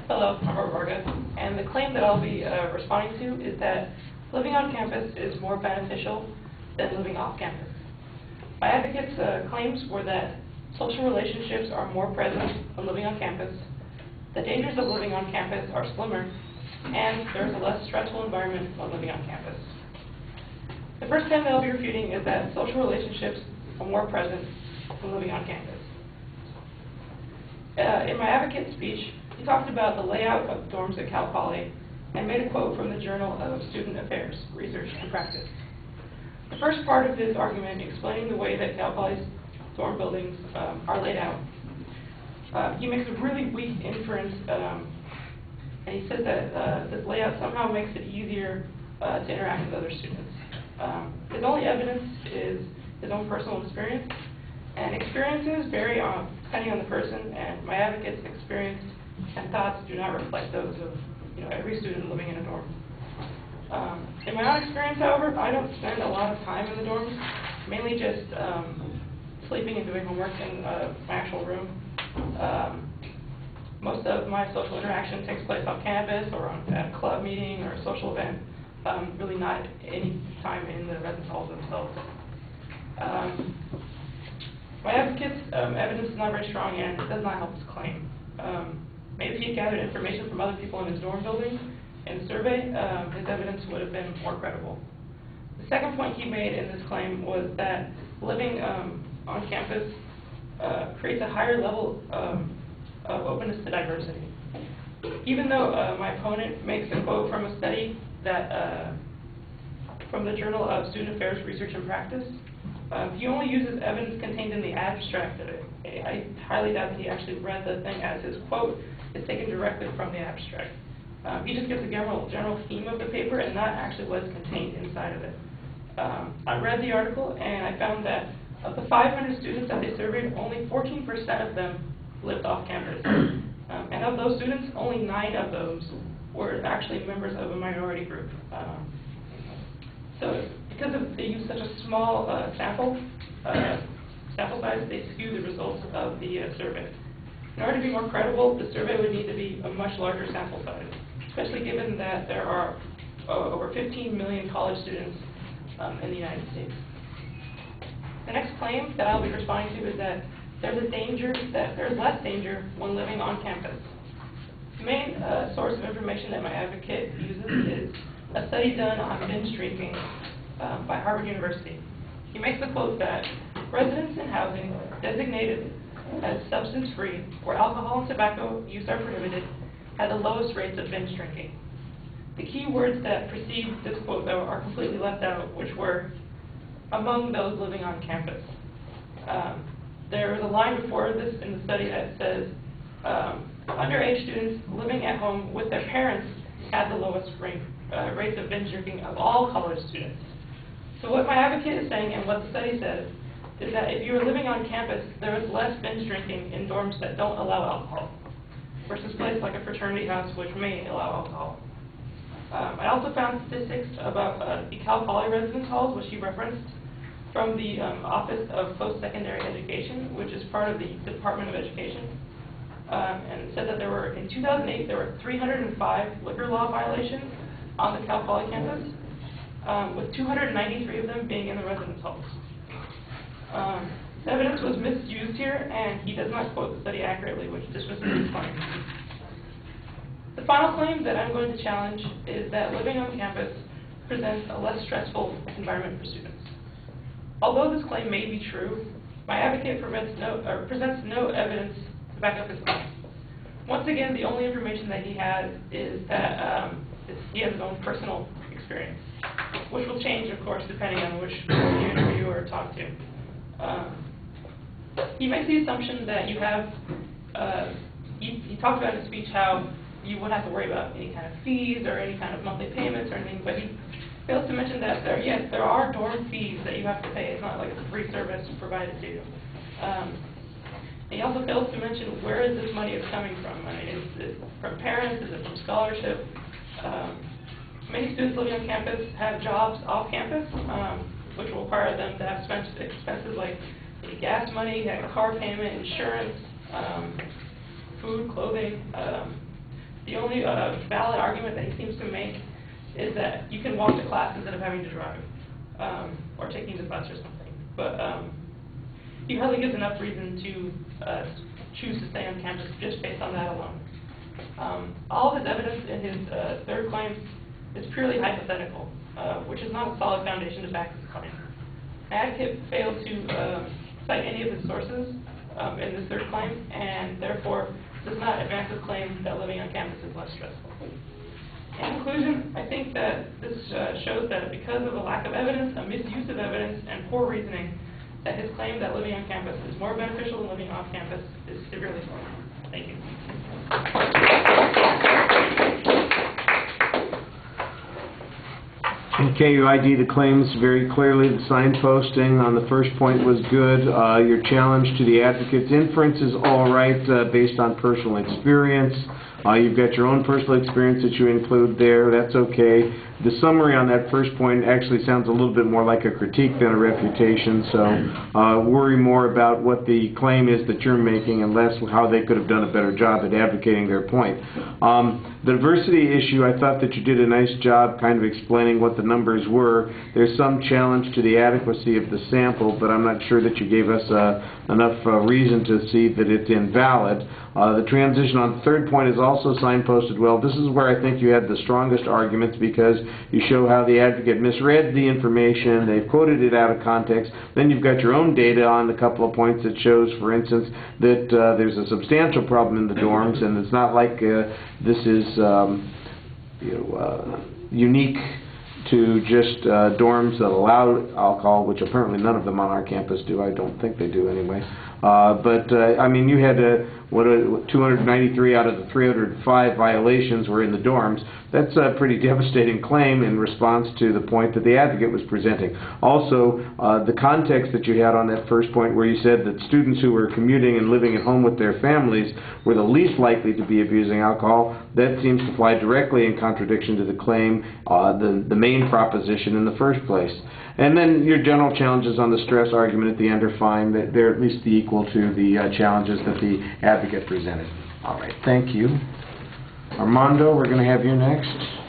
Hello, I'm Robert Vargas, and the claim that I'll be responding to is that living on campus is more beneficial than living off campus. My advocates' claims were that social relationships are more present when living on campus, the dangers of living on campus are slimmer, and there's a less stressful environment when living on campus. The first claim that I'll be refuting is that social relationships are more present when living on campus. In my advocate speech, he talked about the layout of dorms at Cal Poly and made a quote from the Journal of Student Affairs, Research and Practice. The first part of his argument explaining the way that Cal Poly's dorm buildings are laid out, he makes a really weak inference, and he says that this layout somehow makes it easier to interact with other students. His only evidence is his own personal experience, and experiences vary depending on the person, and my advocate's experience and thoughts do not reflect those of every student living in a dorm. In my own experience, however, I don't spend a lot of time in the dorms, mainly just sleeping and doing homework in my actual room. Most of my social interaction takes place on campus or at a club meeting or a social event, really not any time in the residence halls themselves. My advocate's evidence is not very strong and it does not help his claim. Maybe if he had gathered information from other people in his dorm building in the survey, his evidence would have been more credible. The second point he made in this claim was that living on campus creates a higher level of openness to diversity. Even though my opponent makes a quote from a study that from the Journal of Student Affairs, Research and Practice, he only uses evidence contained in the abstract of it. I highly doubt that he actually read the thing, as his quote is taken directly from the abstract. He just gives a general theme of the paper and not actually what's contained inside of it. I read the article and I found that of the 500 students that they surveyed, only 14% of them lived off campus. And of those students, only 9 of those were actually members of a minority group. So because they use such a small sample size, they skew the results of the survey. In order to be more credible, the survey would need to be a much larger sample size, especially given that there are over 15 million college students in the United States. The next claim that I'll be responding to is that there's less danger when living on campus. The main source of information that my advocate uses is a study done on binge drinking by Harvard University. He makes the quote that residents in housing designated as substance-free, where alcohol and tobacco use are prohibited, had the lowest rates of binge drinking. The key words that precede this quote, though, are completely left out, which were among those living on campus. There was a line before this in the study that says underage students living at home with their parents had the lowest rates of binge drinking of all college students. So what my advocate is saying, and what the study says, is that if you are living on campus, there is less binge drinking in dorms that don't allow alcohol, versus places like a fraternity house which may allow alcohol. I also found statistics about the Cal Poly residence halls, which he referenced, from the Office of Post-Secondary Education, which is part of the Department of Education. And it said that in 2008, there were 305 liquor law violations on the Cal Poly campus, with 293 of them being in the residence halls. The evidence was misused here, and he does not quote the study accurately, which dismisses his claim. The final claim that I'm going to challenge is that living on campus presents a less stressful environment for students. Although this claim may be true, my advocate presents no evidence to back up his claim. Once again, the only information that he has is that he has his own personal experience, which will change, of course, depending on which interviewer talk to. He makes the assumption that you have, he talked about in his speech how you wouldn't have to worry about any kind of fees or any kind of monthly payments or anything, but he fails to mention that there are dorm fees that you have to pay. It's not like it's a free service provided to you. He also fails to mention where is this money is coming from. I mean, is it from parents? Is it from scholarship? Many students living on campus have jobs off campus, which will require them to have expenses like gas money, car payment, insurance, food, clothing. The only valid argument that he seems to make is that you can walk to class instead of having to drive, or taking the bus or something. But he hardly gives enough reason to choose to stay on campus just based on that alone. All of his evidence in his third claim is purely hypothetical, which is not a solid foundation to back his claim. Advocate failed to cite any of his sources in this third claim, and therefore does not advance his claim that living on campus is less stressful. In conclusion, I think that this shows that because of a lack of evidence, a misuse of evidence, and poor reasoning, that his claim that living on campus is more beneficial than living off campus is severely flawed. Thank you. Okay, you ID the claims very clearly. The signposting on the first point was good. Your challenge to the advocate's inference is all right, based on personal experience. You've got your own personal experience that you include there. That's okay. The summary on that first point actually sounds a little bit more like a critique than a refutation, so worry more about what the claim is that you're making and less how they could have done a better job at advocating their point. The diversity issue, I thought that you did a nice job kind of explaining what the numbers were. There's some challenge to the adequacy of the sample, but I'm not sure that you gave us enough reason to see that it's invalid. The transition on the third point is also signposted well. This is where I think you had the strongest arguments, because you show how the advocate misread the information, they've quoted it out of context, then you've got your own data on a couple of points that shows, for instance, that there's a substantial problem in the dorms, and it's not like this is unique to just dorms that allow alcohol, which apparently none of them on our campus do. I don't think they do anyway. I mean, you had 293 out of the 305 violations were in the dorms. That's a pretty devastating claim in response to the point that the advocate was presenting. Also, the context that you had on that first point where you said that students who were commuting and living at home with their families were the least likely to be abusing alcohol, that seems to fly directly in contradiction to the claim, the main proposition in the first place. And then your general challenges on the stress argument at the end are fine. They're at least equal to the challenges that the advocate presented. All right, thank you. Armando, we're going to have you next.